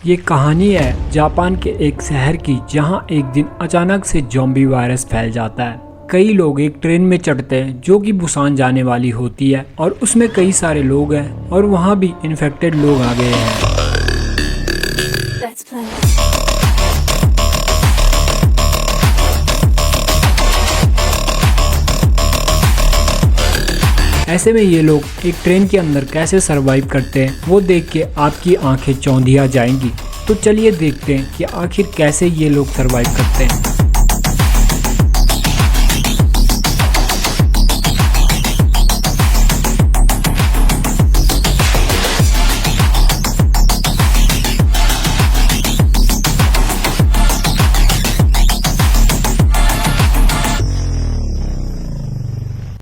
ये कहानी है जापान के एक शहर की, जहां एक दिन अचानक से ज़ॉम्बी वायरस फैल जाता है। कई लोग एक ट्रेन में चढ़ते हैं जो कि बुसान जाने वाली होती है और उसमें कई सारे लोग हैं और वहां भी इन्फेक्टेड लोग आ गए हैं। ऐसे में ये लोग एक ट्रेन के अंदर कैसे सरवाइव करते हैं वो देख के आपकी आंखें चौंधिया जाएंगी। तो चलिए देखते हैं कि आखिर कैसे ये लोग सरवाइव करते हैं।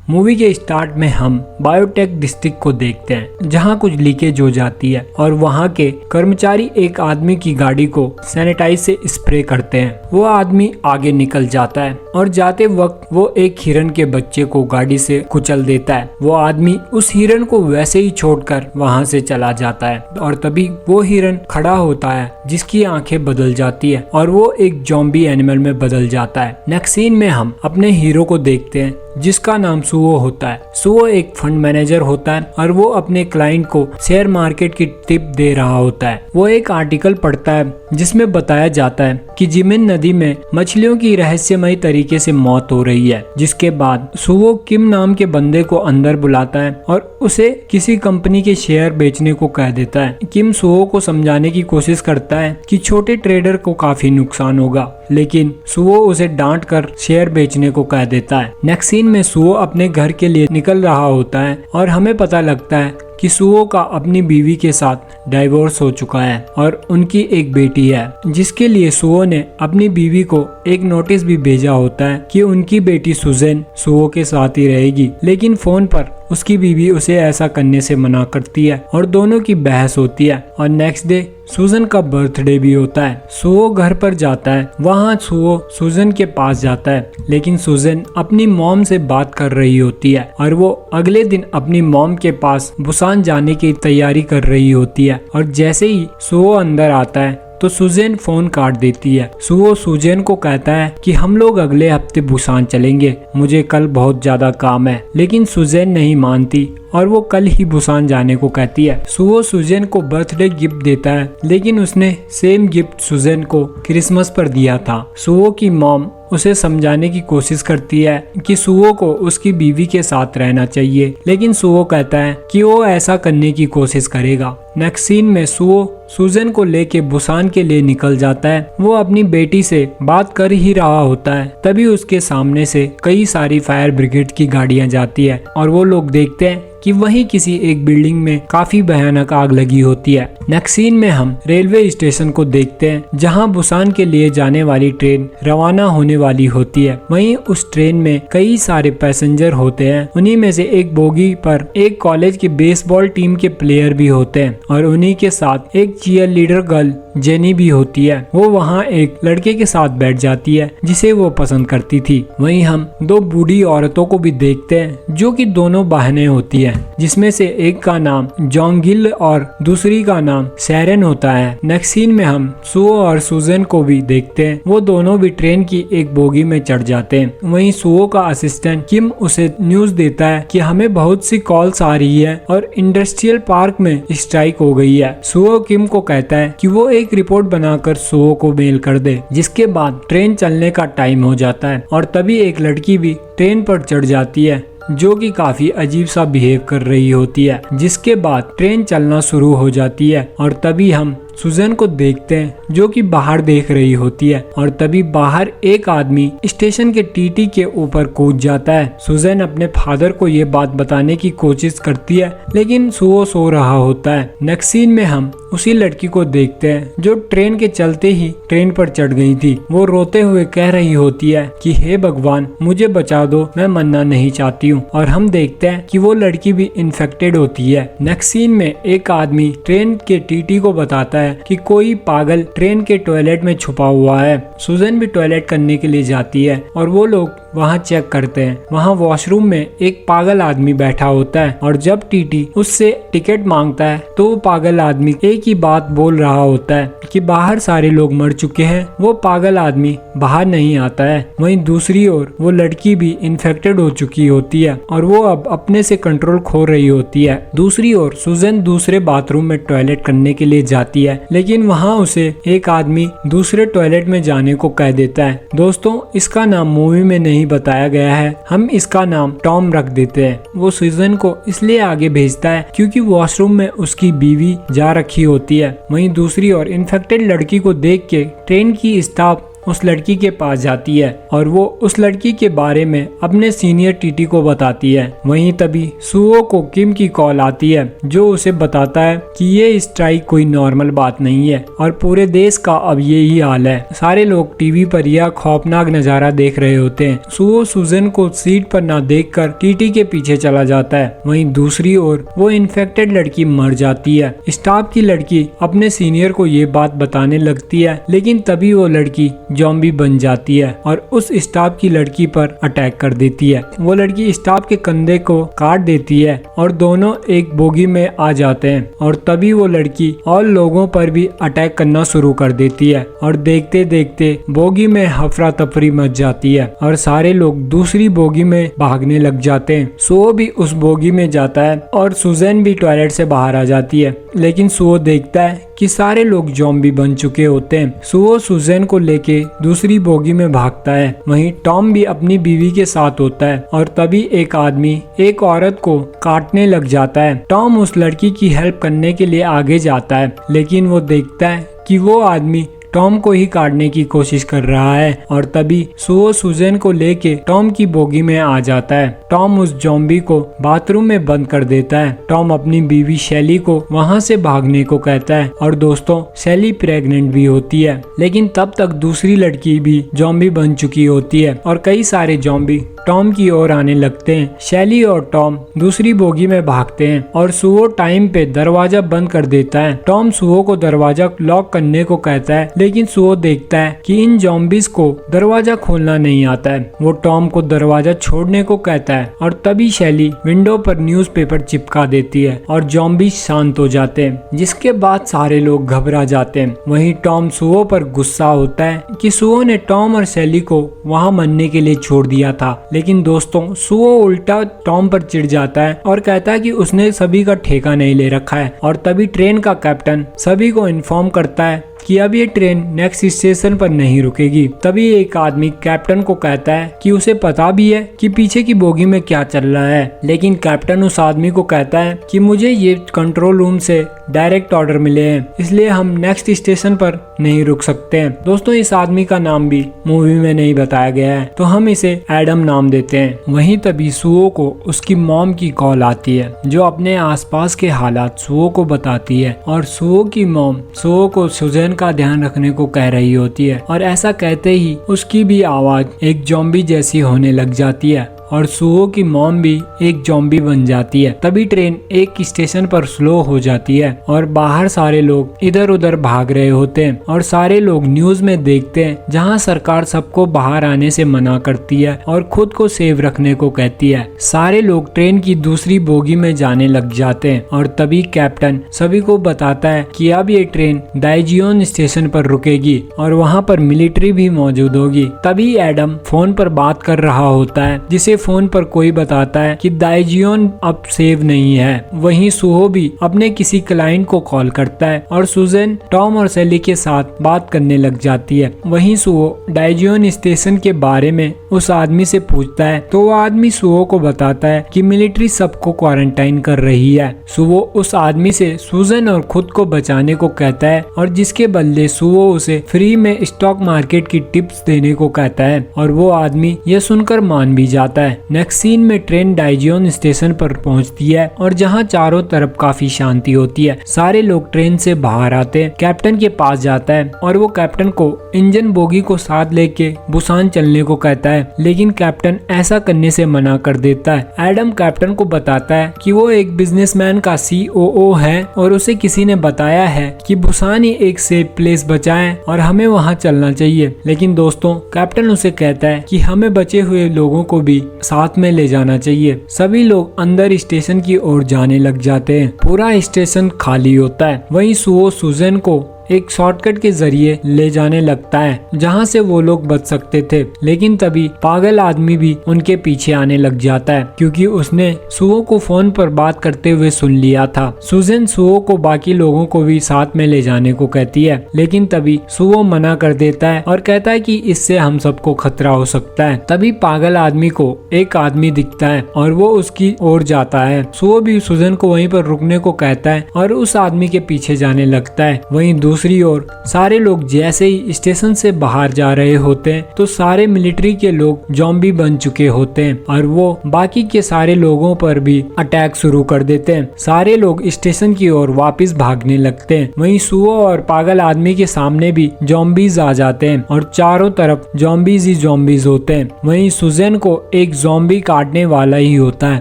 मूवी के स्टार्ट में हम बायोटेक डिस्ट्रिक्ट को देखते हैं, जहां कुछ लीकेज हो जाती है और वहां के कर्मचारी एक आदमी की गाड़ी को सैनिटाइज से स्प्रे करते हैं। वो आदमी आगे निकल जाता है और जाते वक्त वो एक हिरन के बच्चे को गाड़ी से कुचल देता है। वो आदमी उस हिरन को वैसे ही छोड़कर वहां से चला जाता है और तभी वो हिरन खड़ा होता है, जिसकी आंखें बदल जाती है और वो एक ज़ॉम्बी एनिमल में बदल जाता है। नेक्स्ट सीन में हम अपने हीरो को देखते हैं, जिसका नाम सुओ होता है। सुओ एक फंड मैनेजर होता है और वो अपने क्लाइंट को शेयर मार्केट की टिप दे रहा होता है। वो एक आर्टिकल पढ़ता है जिसमें बताया जाता है कि जिमिन नदी में मछलियों की रहस्यमयी तरीके से मौत हो रही है। जिसके बाद सुओ किम नाम के बंदे को अंदर बुलाता है और उसे किसी कंपनी के शेयर बेचने को कह देता है। किम सुओ को समझाने की कोशिश करता है कि छोटे ट्रेडर को काफी नुकसान होगा, लेकिन सुओ उसे डांट कर शेयर बेचने को कह देता है। नेक्स्ट सीन में सुओ अपने घर के लिए निकल रहा होता है और हमें पता लगता है कि सुओ का अपनी बीवी के साथ डाइवोर्स हो चुका है और उनकी एक बेटी है, जिसके लिए सुओ ने अपनी बीवी को एक नोटिस भी भेजा होता है कि उनकी बेटी सुजेन सुओ के साथ ही रहेगी। लेकिन फोन पर उसकी बीवी उसे ऐसा करने से मना करती है और दोनों की बहस होती है। और नेक्स्ट डे सुजन का बर्थडे भी होता है। सुओ घर पर जाता है, वहाँ सुओ सुजन के पास जाता है, लेकिन सुजन अपनी मॉम से बात कर रही होती है और वो अगले दिन अपनी मॉम के पास बुसान जाने की तैयारी कर रही होती है। और जैसे ही सुओ अंदर आता है तो सुजेन फोन काट देती है। सुओ सुजेन को कहता है कि हम लोग अगले हफ्ते बुसान चलेंगे, मुझे कल बहुत ज्यादा काम है। लेकिन सुजेन नहीं मानती और वो कल ही बुसान जाने को कहती है। सुओ सुजेन को बर्थडे गिफ्ट देता है, लेकिन उसने सेम गिफ्ट सुजेन को क्रिसमस पर दिया था। सुओ की मॉम उसे समझाने की कोशिश करती है कि सुओ को उसकी बीवी के साथ रहना चाहिए, लेकिन सुओ कहता है कि वो ऐसा करने की कोशिश करेगा। नेक्स्ट सीन में सुओ सुजन को लेके बुसान के लिए निकल जाता है। वो अपनी बेटी से बात कर ही रहा होता है, तभी उसके सामने से कई सारी फायर ब्रिगेड की गाड़ियां जाती है और वो लोग देखते हैं कि वहीं किसी एक बिल्डिंग में काफी भयानक आग लगी होती है। नेक्स्ट सीन में हम रेलवे स्टेशन को देखते हैं, जहां बुसान के लिए जाने वाली ट्रेन रवाना होने वाली होती है। वहीं उस ट्रेन में कई सारे पैसेंजर होते हैं। उन्हीं में से एक बोगी पर एक कॉलेज की बेसबॉल टीम के प्लेयर भी होते हैं और उन्हीं के साथ एक चीयर लीडर गर्ल जेनी भी होती है। वो वहाँ एक लड़के के साथ बैठ जाती है जिसे वो पसंद करती थी। वहीं हम दो बूढ़ी औरतों को भी देखते हैं, जो कि दोनों बहनें होती है, जिसमें से एक का नाम जोंगिल और दूसरी का नाम सैरन होता है। नेक्स्ट सीन में हम सुओ और सुजन को भी देखते हैं। वो दोनों भी ट्रेन की एक बोगी में चढ़ जाते हैं। वहीं सुओ का असिस्टेंट किम उसे न्यूज देता है कि हमें बहुत सी कॉल्स आ रही है और इंडस्ट्रियल पार्क में स्ट्राइक हो गई है। सुओ किम को कहता है कि वो एक रिपोर्ट बनाकर सुओ को मेल कर दे। जिसके बाद ट्रेन चलने का टाइम हो जाता है और तभी एक लड़की भी ट्रेन पर चढ़ जाती है, जो कि काफी अजीब सा बिहेव कर रही होती है। जिसके बाद ट्रेन चलना शुरू हो जाती है और तभी हम सुजन को देखते हैं, जो कि बाहर देख रही होती है और तभी बाहर एक आदमी स्टेशन के टीटी के ऊपर कूद जाता है। सुजन अपने फादर को ये बात बताने की कोशिश करती है, लेकिन सुओ सो रहा होता है। नेक्स्ट सीन में हम उसी लड़की को देखते हैं जो ट्रेन के चलते ही ट्रेन पर चढ़ गई थी। वो रोते हुए कह रही होती है कि हे भगवान, मुझे बचा दो, मैं मरना नहीं चाहती हूँ। और हम देखते हैं कि वो लड़की भी इन्फेक्टेड होती है। नेक्स्ट सीन में एक आदमी ट्रेन के टीटी को बताता है कि कोई पागल ट्रेन के टॉयलेट में छुपा हुआ है। सुजन भी टॉयलेट करने के लिए जाती है और वो लोग वहाँ चेक करते हैं। वहाँ वॉशरूम में एक पागल आदमी बैठा होता है और जब टीटी उससे टिकट मांगता है तो वो पागल आदमी एक ही बात बोल रहा होता है कि बाहर सारे लोग मर चुके हैं। वो पागल आदमी बाहर नहीं आता है। वहीं दूसरी ओर वो लड़की भी इन्फेक्टेड हो चुकी होती है और वो अब अपने से कंट्रोल खो रही होती है। दूसरी ओर सुजैन दूसरे बाथरूम में टॉयलेट करने के लिए जाती है, लेकिन वहाँ उसे एक आदमी दूसरे टॉयलेट में जाने को कह देता है। दोस्तों, इसका नाम मूवी में नहीं बताया गया है, हम इसका नाम टॉम रख देते हैं। वो सुजैन को इसलिए आगे भेजता है क्योंकि वॉशरूम में उसकी बीवी जा रखी होती है। वहीं दूसरी ओर इन्फेक्टेड लड़की को देख के ट्रेन की स्टाफ उस लड़की के पास जाती है और वो उस लड़की के बारे में अपने सीनियर टीटी को बताती है। वहीं तभी सुओ को किम की कॉल आती है जो उसे बताता है कि ये स्ट्राइक कोई नॉर्मल बात नहीं है और पूरे देश का अब यही हाल है। सारे लोग टीवी पर यह खौफनाक नजारा देख रहे होते हैं। सुओ सुजैन को सीट पर ना देखकर टीटी के पीछे चला जाता है। वहीं दूसरी ओर वो इन्फेक्टेड लड़की मर जाती है। स्टाफ की लड़की अपने सीनियर को ये बात बताने लगती है, लेकिन तभी वो लड़की ज़ॉम्बी बन जाती है और उस स्टाफ की लड़की पर अटैक कर देती है। वो लड़की स्टाफ के कंधे को काट देती है और दोनों एक बोगी में आ जाते हैं और तभी वो लड़की और लोगों पर भी अटैक करना शुरू कर देती है और देखते देखते बोगी में हफरा तफरी मच जाती है और सारे लोग दूसरी बोगी में भागने लग जाते हैं। सुओ भी उस बोगी में जाता है और सुजैन भी टॉयलेट से बाहर आ जाती है, लेकिन सुओ देखता है कि सारे लोग ज़ॉम्बी बन चुके होते हैं। सुओ सुजैन को लेके दूसरी बोगी में भागता है। वहीं टॉम भी अपनी बीवी के साथ होता है और तभी एक आदमी एक औरत को काटने लग जाता है। टॉम उस लड़की की हेल्प करने के लिए आगे जाता है, लेकिन वो देखता है कि वो आदमी टॉम को ही काटने की कोशिश कर रहा है और तभी सुओ सुजैन को लेके टॉम की बोगी में आ जाता है। टॉम उस ज़ॉम्बी को बाथरूम में बंद कर देता है। टॉम अपनी बीवी शैली को वहाँ से भागने को कहता है और दोस्तों, शैली प्रेग्नेंट भी होती है, लेकिन तब तक दूसरी लड़की भी ज़ॉम्बी बन चुकी होती है और कई सारे ज़ॉम्बी टॉम की ओर आने लगते हैं। शैली और टॉम दूसरी बोगी में भागते हैं और सुओ टाइम पे दरवाजा बंद कर देता है। टॉम सुओ को दरवाजा लॉक करने को कहता है, लेकिन सुओ देखता है कि इन ज़ॉम्बीज को दरवाजा खोलना नहीं आता है। वो टॉम को दरवाजा छोड़ने को कहता है और तभी शैली विंडो पर न्यूज़पेपर चिपका देती है और ज़ॉम्बीज शांत हो जाते हैं, जिसके बाद सारे लोग घबरा जाते हैं। वहीं टॉम सुओ पर गुस्सा होता है कि सुओ ने टॉम और शैली को वहाँ मरने के लिए छोड़ दिया था, लेकिन दोस्तों सुओ उल्टा टॉम पर चिढ़ जाता है और कहता है कि उसने सभी का ठेका नहीं ले रखा है। और तभी ट्रेन का कैप्टन सभी को इन्फॉर्म करता है कि अब ये ट्रेन नेक्स्ट स्टेशन पर नहीं रुकेगी। तभी एक आदमी कैप्टन को कहता है कि उसे पता भी है कि पीछे की बोगी में क्या चल रहा है, लेकिन कैप्टन उस आदमी को कहता है कि मुझे ये कंट्रोल रूम से डायरेक्ट ऑर्डर मिले हैं, इसलिए हम नेक्स्ट स्टेशन पर नहीं रुक सकते हैं। दोस्तों, इस आदमी का नाम भी मूवी में नहीं बताया गया है, तो हम इसे एडम नाम देते हैं। वहीं तभी सुओ को उसकी मॉम की कॉल आती है जो अपने आसपास के हालात सुओ को बताती है और सुओ की मॉम सुओ को सुजैन का ध्यान रखने को कह रही होती है और ऐसा कहते ही उसकी भी आवाज एक ज़ॉम्बी जैसी होने लग जाती है और सुओ की मॉम भी एक ज़ॉम्बी बन जाती है। तभी ट्रेन एक स्टेशन पर स्लो हो जाती है और बाहर सारे लोग इधर उधर भाग रहे होते हैं और सारे लोग न्यूज में देखते हैं जहां सरकार सबको बाहर आने से मना करती है और खुद को सेव रखने को कहती है। सारे लोग ट्रेन की दूसरी बोगी में जाने लग जाते हैं और तभी कैप्टन सभी को बताता है कि अब ये ट्रेन दाइजियोन स्टेशन पर रुकेगी और वहाँ पर मिलिट्री भी मौजूद होगी। तभी एडम फोन पर बात कर रहा होता है, जिसे फोन पर कोई बताता है कि दाइजियोन अब सेव नहीं है। वहीं सुहो भी अपने किसी क्लाइंट को कॉल करता है और सुजैन टॉम और सैली के साथ बात करने लग जाती है। वहीं सुहो दाइजियोन स्टेशन के बारे में उस आदमी से पूछता है तो वो आदमी सुहो को बताता है कि मिलिट्री सबको क्वारंटाइन कर रही है। सुहो उस आदमी से सुजैन और खुद को बचाने को कहता है और जिसके बदले सुहो उसे फ्री में स्टॉक मार्केट की टिप्स देने को कहता है और वो आदमी ये सुनकर मान भी जाता है। है। नेक्स्ट सीन में ट्रेन डाइजियोन स्टेशन पर पहुंचती है और जहां चारों तरफ काफी शांति होती है। सारे लोग ट्रेन से बाहर आते हैं। कैप्टन के पास जाता है और वो कैप्टन को इंजन बोगी को साथ लेके बुसान चलने को कहता है, लेकिन कैप्टन ऐसा करने से मना कर देता है। एडम कैप्टन को बताता है कि वो एक बिजनेसमैन का COO है और उसे किसी ने बताया है कि बुसान ही एक सेफ प्लेस बचा है और हमें वहां चलना चाहिए। लेकिन दोस्तों, कैप्टन उसे कहता है कि हमें बचे हुए लोगों को भी साथ में ले जाना चाहिए। सभी लोग अंदर स्टेशन की ओर जाने लग जाते हैं। पूरा स्टेशन खाली होता है। वहीं सुओ सुजन को एक शॉर्टकट के जरिए ले जाने लगता है जहां से वो लोग बच सकते थे, लेकिन तभी पागल आदमी भी उनके पीछे आने लग जाता है क्योंकि उसने सुओ को फोन पर बात करते हुए सुन लिया था। सुजन सुओ को बाकी लोगों को भी साथ में ले जाने को कहती है, लेकिन तभी सुओ मना कर देता है और कहता है कि इससे हम सबको खतरा हो सकता है। तभी पागल आदमी को एक आदमी दिखता है और वो उसकी ओर जाता है। सुओ भी सुजन को वहीं पर रुकने को कहता है और उस आदमी के पीछे जाने लगता है। वहीं दूसरी ओर सारे लोग जैसे ही स्टेशन से बाहर जा रहे होते हैं तो सारे मिलिट्री के लोग ज़ॉम्बी बन चुके होते हैं और वो बाकी के सारे लोगों पर भी अटैक शुरू कर देते हैं। सारे लोग स्टेशन की ओर वापस भागने लगते हैं। वहीं सुओ और पागल आदमी के सामने भी ज़ॉम्बीज आ जाते हैं और चारों तरफ ज़ॉम्बीज ही ज़ॉम्बीज होते हैं। वहीं सुजन को एक ज़ॉम्बी काटने वाला ही होता है,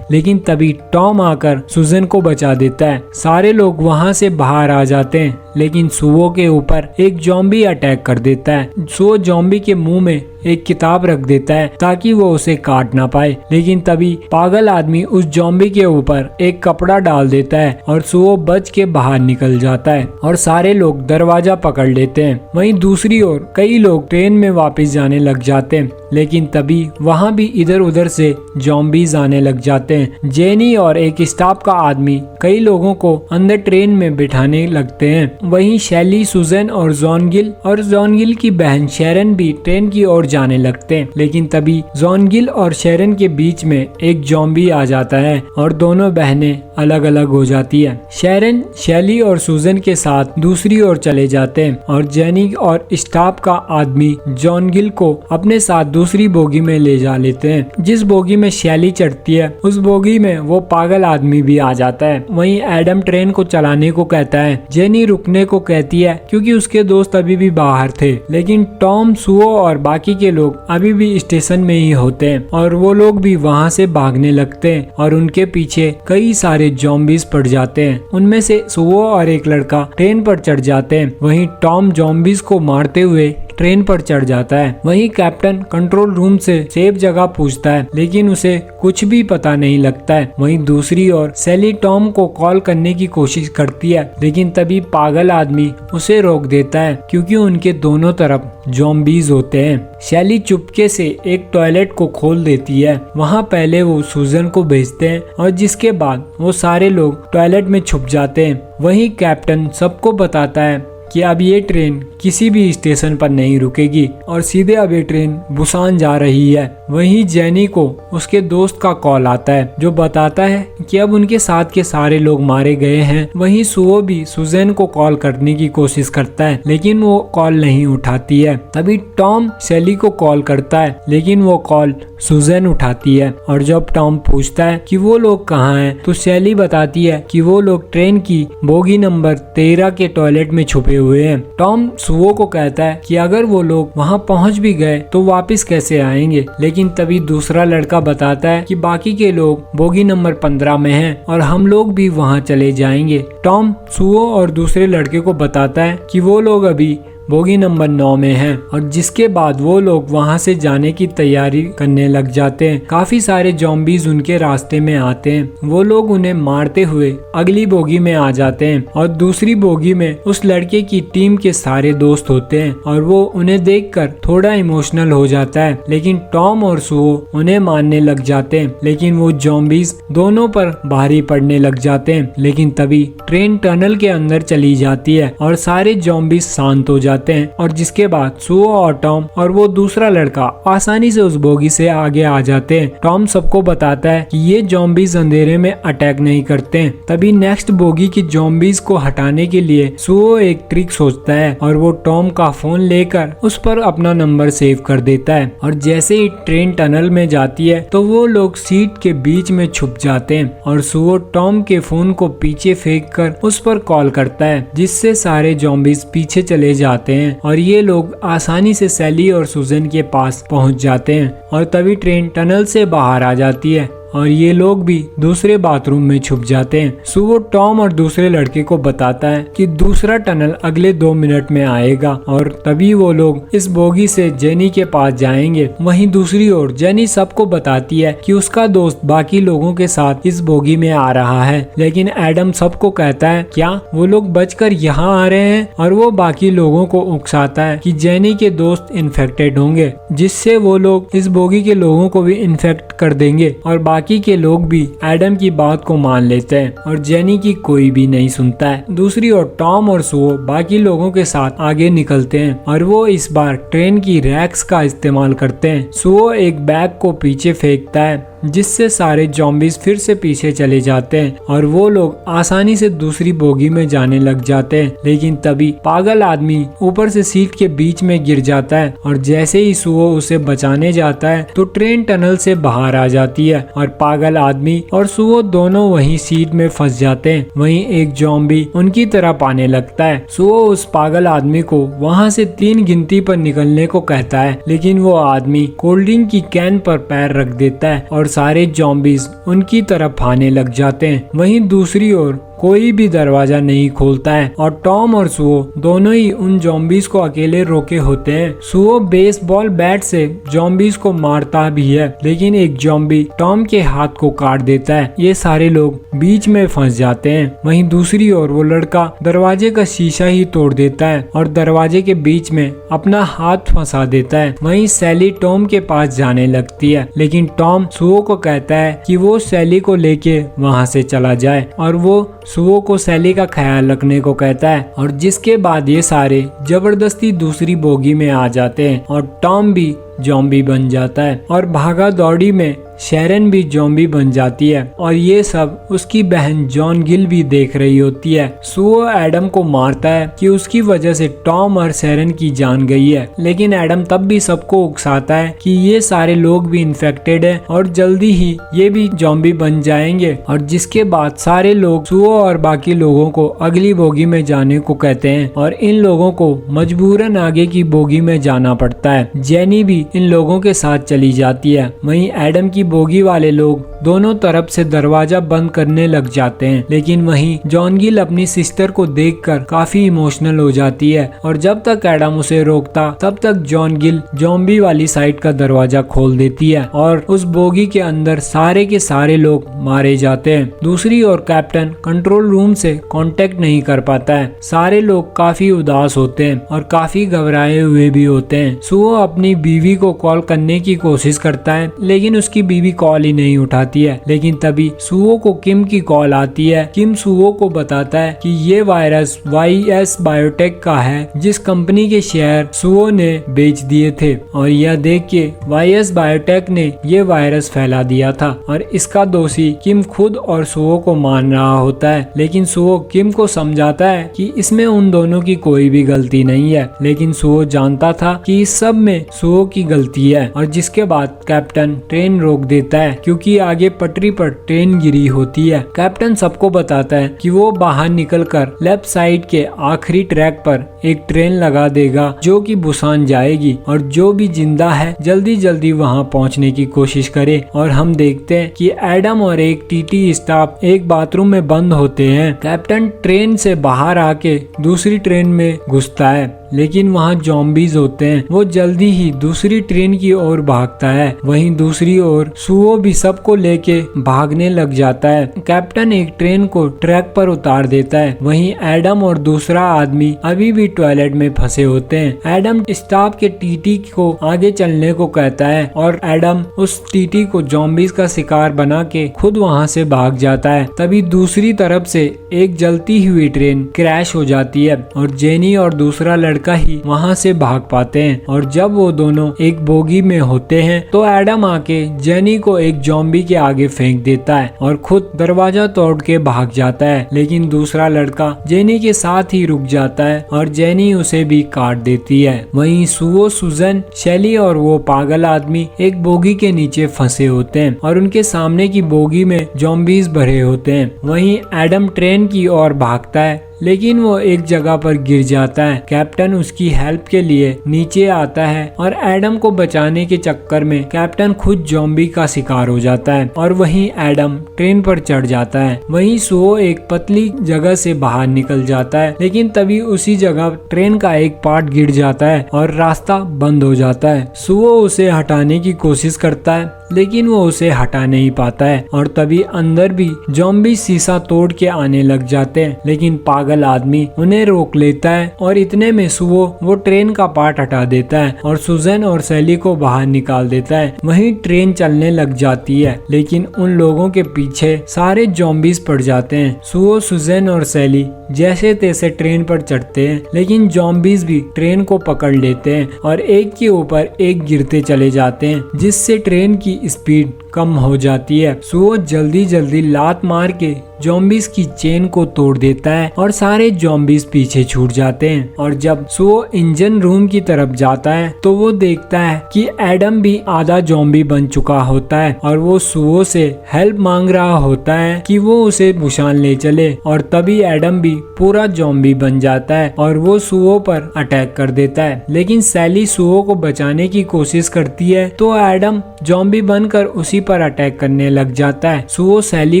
लेकिन तभी टॉम आकर सुजन को बचा देता है। सारे लोग वहां से बाहर आ जाते हैं, लेकिन सुओ के ऊपर एक ज़ॉम्बी अटैक कर देता है। सुओ ज़ॉम्बी के मुंह में एक किताब रख देता है ताकि वो उसे काट ना पाए, लेकिन तभी पागल आदमी उस ज़ॉम्बी के ऊपर एक कपड़ा डाल देता है और सुओ बच के बाहर निकल जाता है और सारे लोग दरवाजा पकड़ लेते हैं। वहीं दूसरी ओर कई लोग ट्रेन में वापस जाने लग जाते हैं, लेकिन तभी वहाँ भी इधर उधर से ज़ॉम्बीज आने लग जाते हैं। जेनी और एक स्टाफ का आदमी कई लोगों को अंदर ट्रेन में बिठाने लगते हैं। वहीं शैली, सुजन और जॉन गिल की बहन शेरन भी ट्रेन की ओर जाने लगते हैं, लेकिन तभी जॉन गिल और शेरन के बीच में एक ज़ॉम्बी आ जाता है और दोनों बहनें अलग अलग हो जाती है। शेरन शैली और सुजन के साथ दूसरी ओर चले जाते हैं और जेनी और स्टाफ का आदमी जॉन गिल को अपने साथ दूसरी बोगी में ले जा लेते हैं। जिस बोगी में शैली चढ़ती है उस बोगी में वो पागल आदमी भी आ जाता है। वहीं एडम ट्रेन को चलाने को कहता है। जेनी रुकने को कहती है क्योंकि उसके दोस्त अभी भी बाहर थे, लेकिन टॉम, सुओ और बाकी के लोग अभी भी स्टेशन में ही होते हैं और वो लोग भी वहाँ से भागने लगते हैं और उनके पीछे कई सारे ज़ॉम्बीज पड़ जाते हैं। उनमें से सुओ और एक लड़का ट्रेन पर चढ़ जाते हैं। वहीं टॉम ज़ॉम्बीज को मारते हुए ट्रेन पर चढ़ जाता है। वहीं कैप्टन कंट्रोल रूम से सेफ जगह पूछता है, लेकिन उसे कुछ भी पता नहीं लगता है। वहीं दूसरी ओर सैली टॉम को कॉल करने की कोशिश करती है, लेकिन तभी पागल आदमी उसे रोक देता है क्योंकि उनके दोनों तरफ ज़ॉम्बीज होते हैं। शैली चुपके से एक टॉयलेट को खोल देती है। वहाँ पहले वो सुजन को भेजते हैं और जिसके बाद वो सारे लोग टॉयलेट में छुप जाते हैं। वहीं कैप्टन सबको बताता है कि अब ये ट्रेन किसी भी स्टेशन पर नहीं रुकेगी और सीधे अब ये ट्रेन बुसान जा रही है। वहीं जेनी को उसके दोस्त का कॉल आता है जो बताता है कि अब उनके साथ के सारे लोग मारे गए हैं। वहीं सुओ भी सुजैन को कॉल करने की कोशिश करता है, लेकिन वो कॉल नहीं उठाती है। तभी टॉम शैली को कॉल करता है, लेकिन वो कॉल सुजैन उठाती है और जब टॉम पूछता है कि वो लोग कहाँ हैं, तो शैली बताती है कि वो लोग ट्रेन की बोगी नंबर 13 के टॉयलेट में छुपे हुए हैं। टॉम सुओ को कहता है कि अगर वो लोग वहाँ पहुँच भी गए तो वापस कैसे आएंगे, लेकिन तभी दूसरा लड़का बताता है कि बाकी के लोग बोगी नंबर 15 में हैं और हम लोग भी वहाँ चले जाएंगे। टॉम सुओ और दूसरे लड़के को बताता है कि वो लोग अभी बोगी नंबर 9 में हैं और जिसके बाद वो लोग वहां से जाने की तैयारी करने लग जाते हैं। काफी सारे ज़ॉम्बीज उनके रास्ते में आते हैं। वो लोग उन्हें मारते हुए अगली बोगी में आ जाते हैं और दूसरी बोगी में उस लड़के की टीम के सारे दोस्त होते हैं और वो उन्हें देखकर थोड़ा इमोशनल हो जाता है, लेकिन टॉम और सुओ उन्हें मारने लग जाते हैं। लेकिन वो ज़ॉम्बीज दोनों पर भारी पड़ने लग जाते हैं। लेकिन तभी ट्रेन टनल के अंदर चली जाती है और सारे ज़ॉम्बीज शांत हो जाते हैं। जाते हैं और जिसके बाद सुओ और टॉम और वो दूसरा लड़का आसानी से उस बोगी से आगे आ जाते हैं। टॉम सबको बताता है कि ये ज़ॉम्बीज अंधेरे में अटैक नहीं करते हैं। तभी नेक्स्ट बोगी की ज़ॉम्बीज को हटाने के लिए सुओ एक ट्रिक सोचता है और वो टॉम का फोन लेकर उस पर अपना नंबर सेव कर देता है। और जैसे ही ट्रेन टनल में जाती है तो वो लोग सीट के बीच में छुप जाते हैं और सुओ टॉम के फोन को पीछे फेंक कर उस पर कॉल करता है, जिससे सारे ज़ॉम्बीज पीछे चले जाते हैं और ये लोग आसानी से सैली और सुजन के पास पहुंच जाते हैं। और तभी ट्रेन टनल से बाहर आ जाती है और ये लोग भी दूसरे बाथरूम में छुप जाते हैं। सुओ टॉम और दूसरे लड़के को बताता है कि दूसरा टनल अगले 2 मिनट में आएगा और तभी वो लोग इस बोगी से जेनी के पास जाएंगे। वहीं दूसरी ओर जेनी सबको बताती है कि उसका दोस्त बाकी लोगों के साथ इस बोगी में आ रहा है, लेकिन एडम सबको कहता है क्या वो लोग बचकर यहाँ आ रहे हैं, और वो बाकी लोगों को उकसाता है कि जेनी के दोस्त इन्फेक्टेड होंगे, जिससे वो लोग इस बोगी के लोगों को भी इन्फेक्ट कर देंगे। और बाकी के लोग भी एडम की बात को मान लेते हैं और जेनी की कोई भी नहीं सुनता है। दूसरी ओर टॉम और सुओ बाकी लोगों के साथ आगे निकलते हैं और वो इस बार ट्रेन की रैक्स का इस्तेमाल करते हैं। सुओ एक बैग को पीछे फेंकता है जिससे सारे ज़ॉम्बीज फिर से पीछे चले जाते हैं और वो लोग आसानी से दूसरी बोगी में जाने लग जाते हैं। लेकिन तभी पागल आदमी ऊपर से सीट के बीच में गिर जाता है और जैसे ही सुओ उसे बचाने जाता है तो ट्रेन टनल से बाहर आ जाती है और पागल आदमी और सुओ दोनों वहीं सीट में फंस जाते हैं। वहीं एक ज़ॉम्बी उनकी तरफ आने लगता है। सुओ उस पागल आदमी को वहाँ से 3 गिनती पर निकलने को कहता है, लेकिन वो आदमी कोल्ड ड्रिंक की कैन पर पैर रख देता है और सारे ज़ॉम्बीज उनकी तरफ आने लग जाते हैं। वहीं दूसरी ओर कोई भी दरवाजा नहीं खोलता है और टॉम और सुओ दोनों ही उन ज़ॉम्बीज को अकेले रोके होते हैं। सुओ बेसबॉल बैट से ज़ॉम्बीज को मारता भी है, लेकिन एक ज़ॉम्बी टॉम के हाथ को काट देता है। ये सारे लोग बीच में फंस जाते हैं। वहीं दूसरी ओर वो लड़का दरवाजे का शीशा ही तोड़ देता है और दरवाजे के बीच में अपना हाथ फंसा देता है। वहीं सैली टॉम के पास जाने लगती है, लेकिन टॉम सुओ को कहता है कि वो सैली को लेके वहाँ से चला जाए और वो सुओ को सैली का ख्याल रखने को कहता है। और जिसके बाद ये सारे जबरदस्ती दूसरी बोगी में आ जाते हैं और टॉम भी ज़ॉम्बी बन जाता है और भागा दौड़ी में शेरन भी ज़ॉम्बी बन जाती है और ये सब उसकी बहन जॉन गिल भी देख रही होती है। सुओ एडम को मारता है कि उसकी वजह से टॉम और शेरन की जान गई है, लेकिन एडम तब भी सबको उकसाता है कि ये सारे लोग भी इन्फेक्टेड है और जल्दी ही ये भी ज़ॉम्बी बन जाएंगे। और जिसके बाद सारे लोग सुओ और बाकी लोगों को अगली बोगी में जाने को कहते हैं और इन लोगों को मजबूरन आगे की बोगी में जाना पड़ता है। जेनी भी इन लोगों के साथ चली जाती है। वहीं एडम की बोगी वाले लोग दोनों तरफ से दरवाजा बंद करने लग जाते हैं, लेकिन वहीं जॉन गिल अपनी सिस्टर को देखकर काफी इमोशनल हो जाती है और जब तक एडम उसे रोकता तब तक जॉन गिल ज़ॉम्बी वाली साइड का दरवाजा खोल देती है और उस बोगी के अंदर सारे के सारे लोग मारे जाते हैं। दूसरी ओर कैप्टन कंट्रोल रूम से कांटेक्ट नहीं कर पाता है। सारे लोग काफी उदास होते हैं और काफी घबराए हुए भी होते हैं। सुओ अपनी बीवी को कॉल करने की कोशिश करता है, लेकिन उसकी बीवी कॉल ही नहीं उठाती है। लेकिन तभी सुओ को किम की कॉल आती है। किम सुओ को बताता है कि ये वायरस वाईएस बायोटेक का है, जिस कंपनी के शेयर सुओ ने बेच दिए थे और यह देख के वाईएस बायोटेक ने ये वायरस फैला दिया था और इसका दोषी किम खुद और सुओ को मान रहा होता है। लेकिन सुओ किम को समझाता है कि इसमें उन दोनों की कोई भी गलती नहीं है, लेकिन सुओ जानता था कि इस सब में सुओ की गलती है। और जिसके बाद कैप्टन ट्रेन रोक देता है क्योंकि आगे पटरी पर ट्रेन गिरी होती है। कैप्टन सबको बताता है कि वो बाहर निकलकर लेफ्ट साइड के आखिरी ट्रैक पर एक ट्रेन लगा देगा जो कि बुसान जाएगी और जो भी जिंदा है जल्दी जल्दी वहां पहुंचने की कोशिश करे। और हम देखते हैं कि एडम और एक टीटी स्टाफ एक बाथरूम में बंद होते हैं। कैप्टन ट्रेन से बाहर आके दूसरी ट्रेन में घुसता है, लेकिन वहाँ ज़ॉम्बीज होते हैं। वो जल्दी ही दूसरी ट्रेन की ओर भागता है। वहीं दूसरी ओर सुओ भी सबको लेके भागने लग जाता है। कैप्टन एक ट्रेन को ट्रैक पर उतार देता है। वहीं एडम और दूसरा आदमी अभी भी टॉयलेट में फंसे होते हैं। एडम स्टाफ के टीटी को आगे चलने को कहता है और एडम उस टीटी को ज़ॉम्बीज का शिकार बना के खुद वहाँ से भाग जाता है। तभी दूसरी तरफ से एक जलती हुई ट्रेन क्रैश हो जाती है और जेनी और दूसरा लड़का लड़का ही वहाँ से भाग पाते हैं। और जब वो दोनों एक बोगी में होते हैं तो एडम आके जेनी को एक ज़ॉम्बी के आगे फेंक देता है और खुद दरवाजा तोड़ के भाग जाता है, लेकिन दूसरा लड़का जेनी के साथ ही रुक जाता है और जेनी उसे भी काट देती है। वहीं सुओ, सुजन, शेली और वो पागल आदमी एक बोगी के नीचे फंसे होते हैं और उनके सामने की बोगी में ज़ॉम्बीज भरे होते हैं। वहीं एडम ट्रेन की ओर भागता है, लेकिन वो एक जगह पर गिर जाता है। कैप्टन उसकी हेल्प के लिए नीचे आता है और एडम को बचाने के चक्कर में कैप्टन खुद ज़ॉम्बी का शिकार हो जाता है और वहीं एडम ट्रेन पर चढ़ जाता है। वहीं सुओ एक पतली जगह से बाहर निकल जाता है, लेकिन तभी उसी जगह ट्रेन का एक पार्ट गिर जाता है और रास्ता बंद हो जाता है। सुओ उसे हटाने की कोशिश करता है, लेकिन वो उसे हटा नहीं पाता है और तभी अंदर भी ज़ॉम्बी शीशा तोड़ के आने लग जाते हैं, लेकिन पागल आदमी उन्हें रोक लेता है और इतने में सुओ वो ट्रेन का पार्ट हटा देता है और सुजन और सैली को बाहर निकाल देता है। वहीं ट्रेन चलने लग जाती है, लेकिन उन लोगों के पीछे सारे ज़ॉम्बीज पड़ जाते हैं। सुओ, सुजन और सैली जैसे तैसे ट्रेन पर चढ़ते हैं, लेकिन ज़ॉम्बीज भी ट्रेन को पकड़ लेते हैं और एक के ऊपर एक गिरते चले जाते हैं, जिससे ट्रेन की स्पीड कम हो जाती है। सुओ जल्दी जल्दी लात मार के ज़ॉम्बीज की चेन को तोड़ देता है और सारे ज़ॉम्बीज पीछे छूट जाते हैं। और जब सुओ इंजन रूम की तरफ जाता है तो वो देखता है कि एडम भी आधा ज़ॉम्बी बन चुका होता है और वो सुओ से हेल्प मांग रहा होता है कि वो उसे बुशान ले चले। और तभी एडम भी पूरा ज़ॉम्बी बन जाता है और वो सुओ पर अटैक कर देता है, लेकिन सैली सुओ को बचाने की कोशिश करती है तो एडम ज़ॉम्बी बनकर उसी पर अटैक करने लग जाता है। सुओ सैली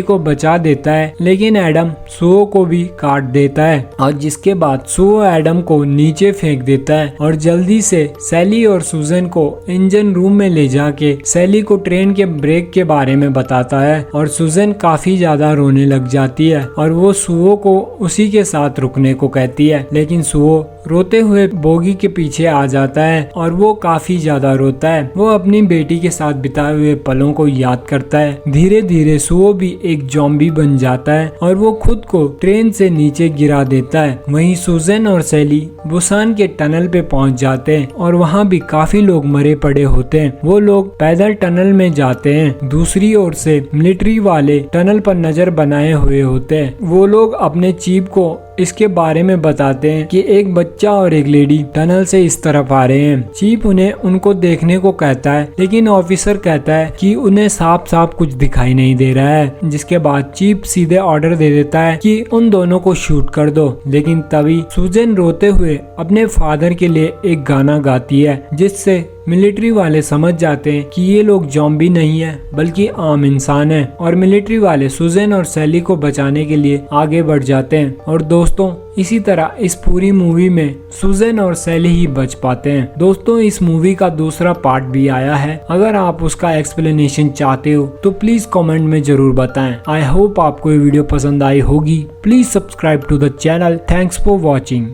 को बचा देता है, लेकिन एडम सुओ को भी काट देता है और जिसके बाद सुओ एडम को नीचे फेंक देता है और जल्दी से सैली और सुजन को इंजन रूम में ले जाके सैली को ट्रेन के ब्रेक के बारे में बताता है और सुजन काफी ज्यादा रोने लग जाती है और वो सुओ को उसी के साथ रुकने को कहती है, लेकिन सुओ रोते हुए बोगी के पीछे आ जाता है और वो काफी ज्यादा रोता है। वो अपनी बेटी के साथ बिताए हुए पलों को याद करता है। धीरे धीरे सुओ भी एक ज़ॉम्बी बन जाता है और वो खुद को ट्रेन से नीचे गिरा देता है। वहीं सुजन और सैली बुसान के टनल पे पहुंच जाते हैं और वहाँ भी काफी लोग मरे पड़े होते हैं। वो लोग पैदल टनल में जाते हैं। दूसरी ओर से मिलिट्री वाले टनल पर नजर बनाए हुए होते हैं। वो लोग अपने चीफ को इसके बारे में बताते हैं कि एक बच्चा और एक लेडी टनल से इस तरफ आ रहे हैं। चीफ उन्हें उनको देखने को कहता है, लेकिन ऑफिसर कहता है कि उन्हें साफ साफ कुछ दिखाई नहीं दे रहा है, जिसके बाद चीफ सीधे ऑर्डर दे देता है कि उन दोनों को शूट कर दो। लेकिन तभी सुजन रोते हुए अपने फादर के लिए एक गाना गाती है, जिससे मिलिट्री वाले समझ जाते हैं कि ये लोग ज़ॉम्बी नहीं है बल्कि आम इंसान है और मिलिट्री वाले सुजन और सैली को बचाने के लिए आगे बढ़ जाते हैं। और दोस्तों इसी तरह इस पूरी मूवी में सुजन और सैली ही बच पाते हैं। दोस्तों इस मूवी का दूसरा पार्ट भी आया है, अगर आप उसका एक्सप्लेनेशन चाहते हो तो प्लीज कमेंट में जरूर बताएं। आई होप आपको ये वीडियो पसंद आई होगी। Please subscribe to the channel. Thanks for watching.